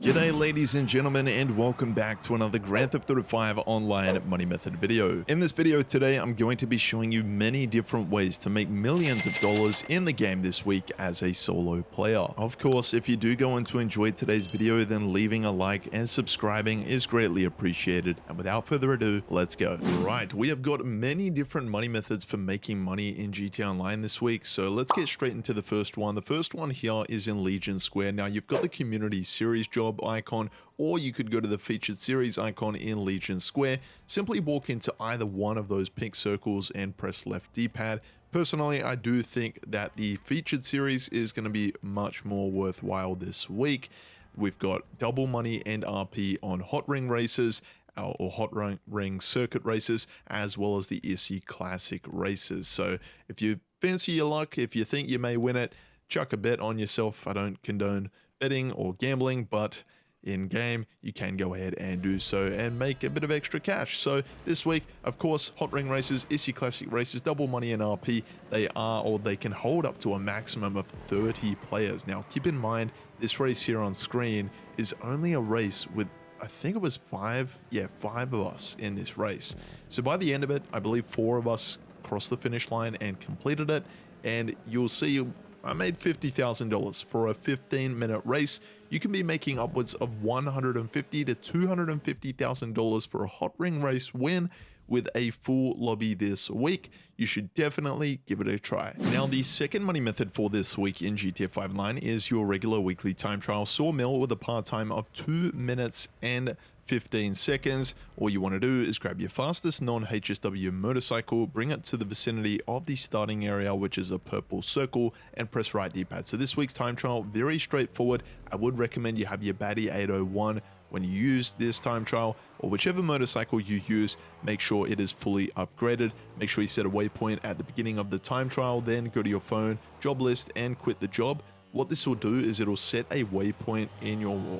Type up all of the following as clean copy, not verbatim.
G'day ladies and gentlemen, and welcome back to another Grand Theft Auto 5 online money method video. In this video today, I'm going to be showing you many different ways to make millions of dollars in the game this week as a solo player. Of course, if you do go on to enjoy today's video, then leaving a like and subscribing is greatly appreciated. And without further ado, let's go. Right, we have got many different money methods for making money in GTA Online this week, so let's get straight into the first one. The first one here is in Legion Square. Now, you've got the community series job icon, or you could go to the featured series icon in Legion Square. Simply walk into either one of those pink circles and press left D-pad. Personally, I do think that the featured series is going to be much more worthwhile this week. We've got double money and RP on hot ring races, or hot ring circuit races, as well as the Issy Classic races. So if you fancy your luck, if you think you may win it, chuck a bet on yourself. I don't condone betting or gambling, but in game you can go ahead and do so and make a bit of extra cash. So this week, of course, hot ring races, Issy Classic races, double money and RP, they can hold up to a maximum of 30 players. Now keep in mind, this race here on screen is only a race with, I think it was five of us in this race. So by the end of it, I believe 4 of us crossed the finish line and completed it, and you'll see I made $50,000 for a 15-minute race. You can be making upwards of $150,000 to $250,000 for a hot ring race win with a full lobby this week. You should definitely give it a try. Now, the second money method for this week in GTA 5 Online is your regular weekly time trial sawmill with a part time of 2 minutes and 15 seconds. All you want to do is grab your fastest non-HSW motorcycle, bring it to the vicinity of the starting area, which is a purple circle, and press right D-pad. So this week's time trial, very straightforward. I would recommend you have your baddie 801 when you use this time trial, or whichever motorcycle you use, make sure it is fully upgraded. Make sure you set a waypoint at the beginning of the time trial, then go to your phone, job list, and quit the job. What this will do is it'll set a waypoint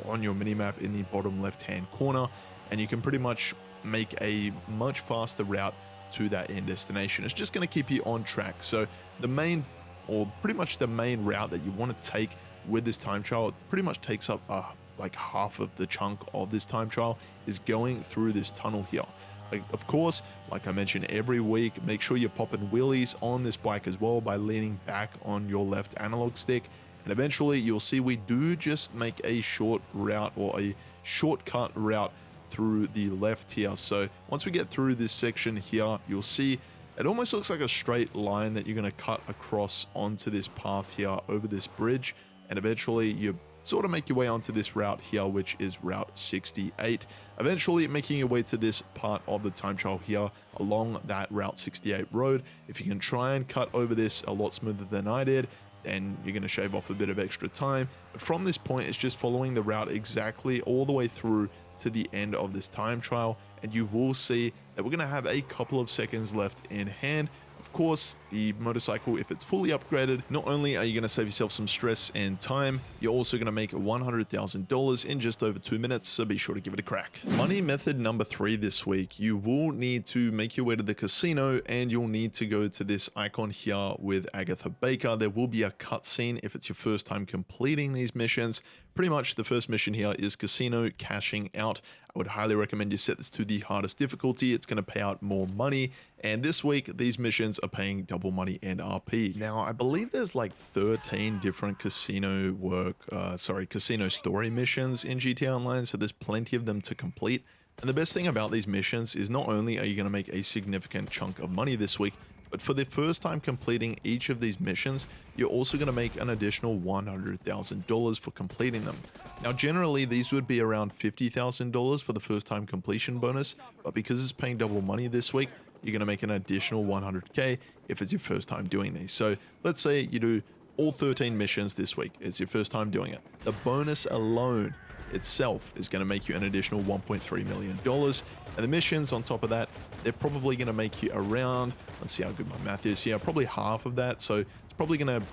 on your minimap in the bottom left-hand corner, and you can pretty much make a much faster route to that end destination. It's just going to keep you on track. So the main route that you want to take with this time trial, it pretty much takes up like half of the chunk of this time trial is going through this tunnel here. Of course, like I mentioned every week, make sure you're popping wheelies on this bike as well by leaning back on your left analog stick. And eventually you'll see we do just make a short route, or a shortcut route through the left here. So once we get through this section here, you'll see it almost looks like a straight line that you're going to cut across onto this path here over this bridge. And eventually you sort of make your way onto this route here, which is Route 68. Eventually making your way to this part of the time trial here along that Route 68 road. If you can try and cut over this a lot smoother than I did, and you're going to shave off a bit of extra time. But from this point, it's just following the route exactly all the way through to the end of this time trial, and you will see that we're going to have a couple of seconds left in hand. Of course, the motorcycle, if it's fully upgraded, not only are you going to save yourself some stress and time, you're also going to make $100,000 in just over 2 minutes, so be sure to give it a crack. Money method number 3 this week, you will need to make your way to the casino, and you'll need to go to this icon here with Agatha Baker. There will be a cutscene if it's your first time completing these missions. Pretty much the first mission here is casino cashing out. I would highly recommend you set this to the hardest difficulty. It's going to pay out more money. And this week, these missions are paying double money and RP. Now, I believe there's like 13 different casino story missions in GTA Online, so there's plenty of them to complete. And the best thing about these missions is not only are you going to make a significant chunk of money this week, but for the first time completing each of these missions, you're also going to make an additional $100,000 for completing them. Now, generally, these would be around $50,000 for the first time completion bonus, but because it's paying double money this week, you're going to make an additional $100K if it's your first time doing these. So let's say you do all 13 missions this week. It's your first time doing it. The bonus alone itself is going to make you an additional $1.3 million. And the missions on top of that, they're probably going to make you around, let's see how good my math is here, probably half of that. So it's probably going to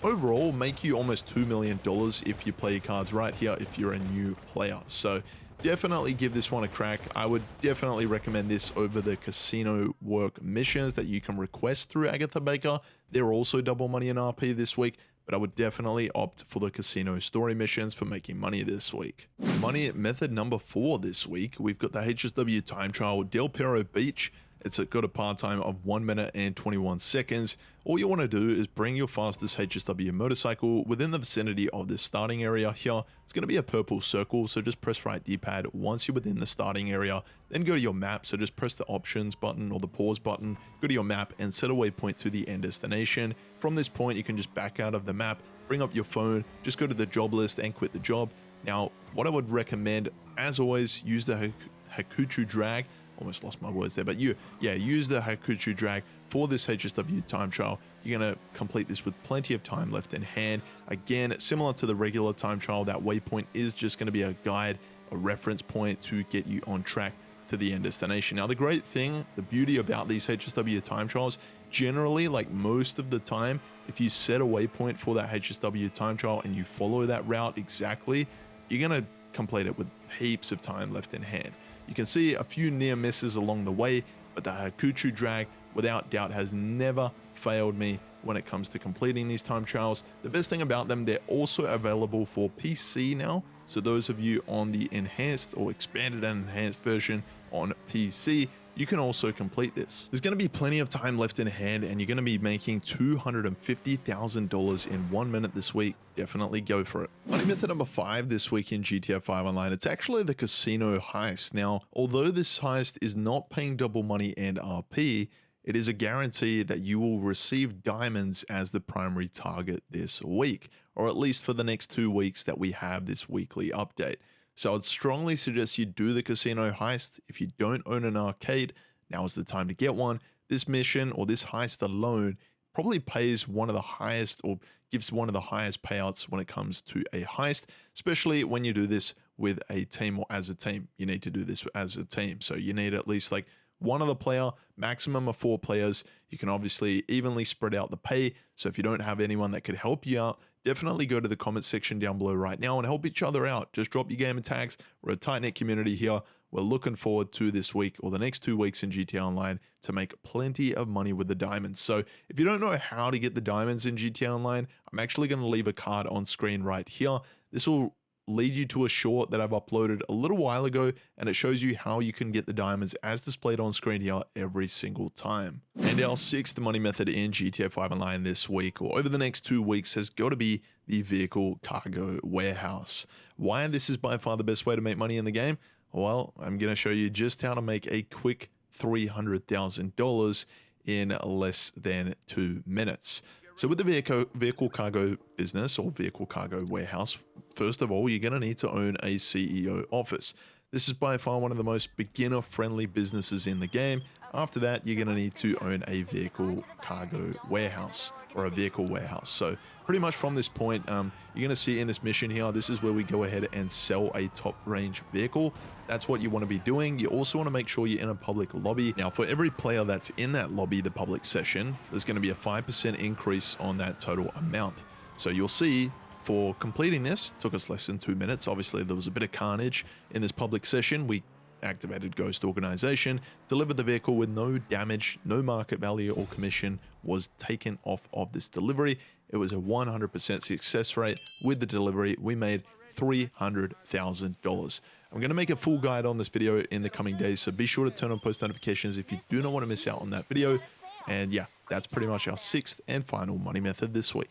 overall make you almost $2 million if you play your cards right here, if you're a new player. So definitely give this one a crack. I would definitely recommend this over the casino work missions that you can request through Agatha Baker. They're also double money in RP this week, but I would definitely opt for the casino story missions for making money this week. Money method number 4 this week, we've got the HSW time trial Del Perro Beach. It's got a par time of 1 minute and 21 seconds. All you want to do is bring your fastest HSW motorcycle within the vicinity of the starting area here. It's going to be a purple circle, so just press right D-pad once you're within the starting area. Then go to your map, so just press the options button or the pause button, go to your map and set a waypoint to the end destination. From this point, you can just back out of the map, bring up your phone, just go to the job list and quit the job. Now, what I would recommend, as always, use the Hakuchu drag. Almost lost my words there, but use the Hakuchu drag for this HSW time trial. You're going to complete this with plenty of time left in hand. Again, similar to the regular time trial, that waypoint is just going to be a guide, a reference point to get you on track to the end destination. Now, the great thing, the beauty about these HSW time trials, generally, like most of the time, if you set a waypoint for that HSW time trial and you follow that route exactly, you're going to complete it with heaps of time left in hand. You can see a few near misses along the way, but the Hakuchu drag, without doubt, has never failed me when it comes to completing these time trials. The best thing about them, they're also available for PC now. So those of you on the enhanced or expanded and enhanced version on PC, you can also complete this. There's going to be plenty of time left in hand, and you're going to be making $250,000 in 1 minute this week. Definitely go for it. Money method number 5 this week in GTA 5 Online, it's actually the Casino Heist. Now, although this heist is not paying double money and RP, it is a guarantee that you will receive diamonds as the primary target this week, or at least for the next 2 weeks that we have this weekly update. So I'd strongly suggest you do the Casino Heist. If you don't own an arcade, now is the time to get one. This mission or this heist alone probably pays one of the highest or gives one of the highest payouts when it comes to a heist, especially when you do this with a team or as a team. You need to do this as a team. So you need at least like one other player, maximum of 4 players. You can obviously evenly spread out the pay. So if you don't have anyone that could help you out, definitely go to the comment section down below right now and help each other out. Just drop your gamer tags. We're a tight-knit community here. We're looking forward to this week or the next 2 weeks in GTA Online to make plenty of money with the diamonds. So if you don't know how to get the diamonds in GTA Online, I'm actually going to leave a card on screen right here. This will lead you to a short that I've uploaded a little while ago, and it shows you how you can get the diamonds as displayed on screen here every single time. And our 6th money method in GTA 5 Online this week or over the next 2 weeks has got to be the vehicle cargo warehouse. Why this is by far the best way to make money in the game? Well, I'm going to show you just how to make a quick $300,000 in less than 2 minutes. So with the vehicle cargo business or vehicle cargo warehouse, first of all, you're going to need to own a CEO office. This is by far one of the most beginner-friendly businesses in the game. After that, you're going to need to own a vehicle cargo warehouse or a vehicle warehouse. So pretty much from this point, you're going to see in this mission here, this is where we go ahead and sell a top-range vehicle. That's what you want to be doing. You also want to make sure you're in a public lobby. Now, for every player that's in that lobby, the public session, there's going to be a 5% increase on that total amount. So you'll see for completing this, took us less than 2 minutes. Obviously, there was a bit of carnage in this public session. We activated Ghost Organization, delivered the vehicle with no damage, no market value or commission was taken off of this delivery. It was a 100% success rate. With the delivery, we made $300,000. I'm going to make a full guide on this video in the coming days, so be sure to turn on post notifications if you do not want to miss out on that video. And yeah, that's pretty much our 6th and final money method this week.